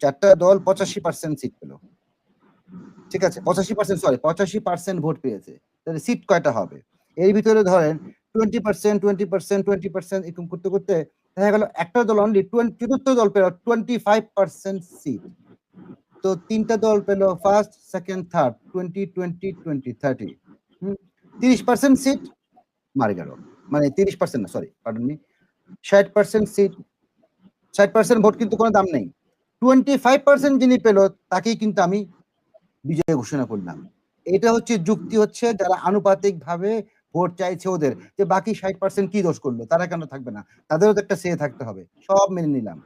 চারটা দল 85% সিট পেল, ঠিক আছে, 85% ভোট পেয়েছে, তাহলে সিট কয়টা হবে? এর ভিতরে ধরেন 20% এরকম করতে করতে দেখা গেল একটা দল অনলি চতুর্থ দল পেল 25% সিট। তো তিনটা দল পেল ফার্স্ট, সেকেন্ড, থার্ড, 20-20-20-30, 30% সিট মারা গেল, মানে 30% না, sorry pardon me, 60% seat, 60% vote কিন্তু কোনো দাম নেই। 25% যিনি পেল তাকেই কিন্তু আমি বিজয় ঘোষণা করলাম। এটা হচ্ছে যুক্তি, হচ্ছে যারা আনুপাতিক ভাবে ভোট চাইছে ওদের, যে বাকি 60% কি দোষ করলো, তারা কেন থাকবে না, তাদেরও তো একটা সে থাকতে হবে, সব মেনে নিলাম।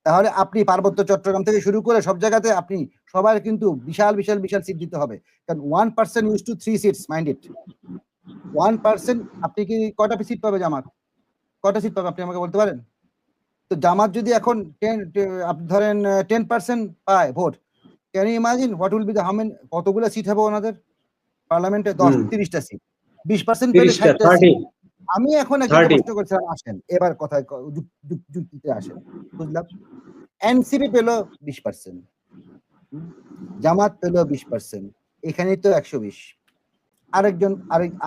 তাহলে আপনি পার্বত্য চট্টগ্রাম থেকে শুরু করে সব জায়গাতে আপনি সবার কিন্তু বিশাল বিশাল বিশাল সিট দিতে হবে, কারণ 1% use to 3 seats, mind it. 1% আপনি কি কয়টা সিট পাবে জামাত, কয়টা সিট পাবে আপনি আমাকে বলতে পারেন? তো জামাত যদি এখন আপনি ধরেন 10% পায় ভোট, can you imagine what will be the how many, কতগুলো সিট হবে ওনাদের পার্লামেন্টে? 30টা সিট, 20% পেলে 60টা সিট। আমি এখন একটা প্রশ্ন করছিলাম, আসেন এবার কথায় যুক্তিতে আসেন, বুঝলাম। এনসিপি পেল 20%, জামাত পেল 20%, এখানেই তো 120, আরেকজন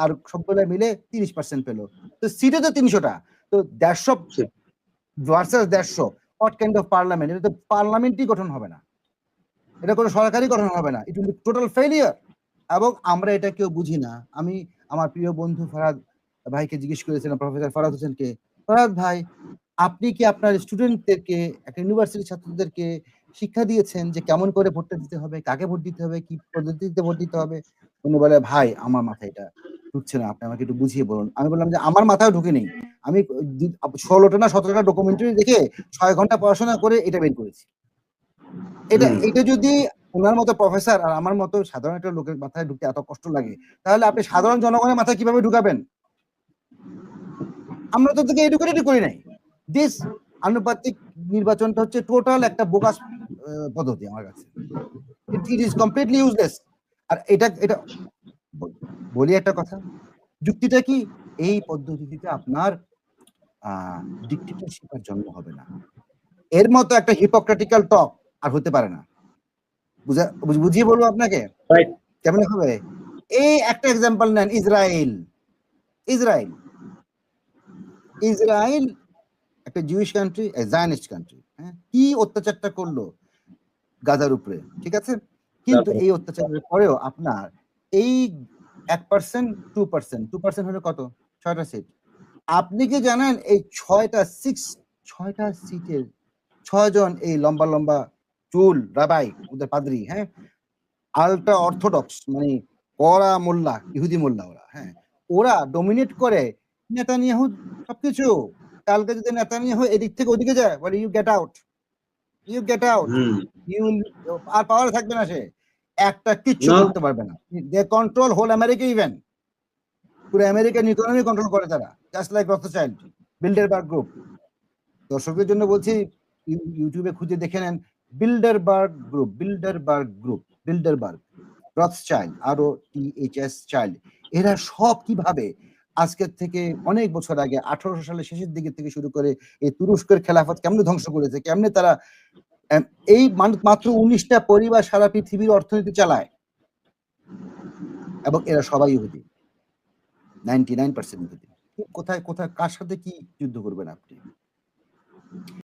আর সবগুলো মিলে 30% পেল, তো সিটে তো 300টা, তো 150 versus 150, what kind of parliament? এটা তো পার্লামেন্টই গঠন হবে না, এটা কোনো সরকারি গঠন হবে না, it will be total failure. এবং আমরা এটা কেউ বুঝি না। আমি আমার প্রিয় বন্ধু ফরহাদ ভাইকে জিজ্ঞেস করেছিলাম, প্রফেসর ফরহাদ হোসেনকে, ফরহাদ ভাই আপনি কি আপনার স্টুডেন্টদেরকে, একটা ইউনিভার্সিটির ছাত্রদেরকে শিক্ষা দিয়েছেন যে কেমন করে ভোটটা দিতে হবে, কাকে ভোট দিতে হবে, কি পদ্ধতিতে ভোট দিতে হবে? উনি বলে, ভাই আমার মাথায় এটা ঢুকছে না, আপনি আমাকে একটু বুঝিয়ে বলুন। আমি বললাম যে আমার মাথায় ঢুকে নেই, আমি 16টা না 17টা ডকুমেন্টারি দেখে 6 ঘন্টা পড়াশোনা করে এটা বের করেছি। এটা যদি ওনার মতো প্রফেসর আর আমার মতো সাধারণ একটা লোকের মাথায় ঢুকতে এত কষ্ট লাগে, তাহলে আপনি সাধারণ জনগণের মাথায় কিভাবে ঢুকাবেন? আমরা তো থেকে এডুকেটেড করি নাই। দিস আনুপাতিক নির্বাচনটা হচ্ছে টোটাল একটা বোগাস পদ্ধতি আমার কাছে, ইট ইজ কমপ্লিটলি ইউজলেস। আর এটা বলি একটা কথা, যুক্তিটা কি, এই পদ্ধতিতে আপনার ডিক্টেটরশিপের জন্ম হবে না, এর মতো একটা হিপোক্রেটিক্যাল টক আর হতে পারে না। বুঝিয়ে বলবো আপনাকে কেমন হবে। এই একটা এক্সাম্পল নেন, ইসরায়েল একটা জুইশ কান্ট্রি, জায়নিস্ট কান্ট্রি, হ্যাঁ, কি অত্যাচারটা করলো গাজার উপরে, ঠিক আছে, কিন্তু এই অত্যাচারের পরেও আপনার এই 1%, 2% হলে কত, 6টা সিট। আপনি কি জানেন এই 6টা সিটের 6 জন এই লম্বা লম্বা চুল রাবাই, ওদের পাদ্রী, হ্যাঁ, আলট্রা অর্থোডক্স, মানে কড়া মোল্লা, ইহুদি মোল্লা ওরা, হ্যাঁ, ওরা ডমিনেট করে নেতানিয়াহু সবকিছু। কালকে যদি নেতানিয়াহু এদিক থেকে ওদিকে যায়, বলে ইউ গেট আউট, আর পাওয়ার থাকবে না, সে একটা কিচ্ছু করতে পারবে না। দে কন্ট্রোল হোল আমেরিকা, ইভেন পুরো আমেরিকান ইকোনমি কন্ট্রোল করে তারা, just like Rothschild, Bilderberg group. দর্শকদের জন্য বলছি, ইউটিউবে খুঁজে দেখে নেন, Bilderberg group, Rothschild, ROTHS child, এরা সব কিভাবে আজকের থেকে অনেক বছর আগে 1800 সালের শেষের দিকে থেকে শুরু করে এই তুরস্কের খেলাফত কেমনে ধ্বংস করেছে, কেমনে তারা এই মাত্র 19টা পরিবার সারা পৃথিবীর অর্থনীতি চালায়, এবং এরা সবাই ইহুদি, 99% ইহুদি। কোথায় কার সাথে কি যুদ্ধ করবেন আপনি?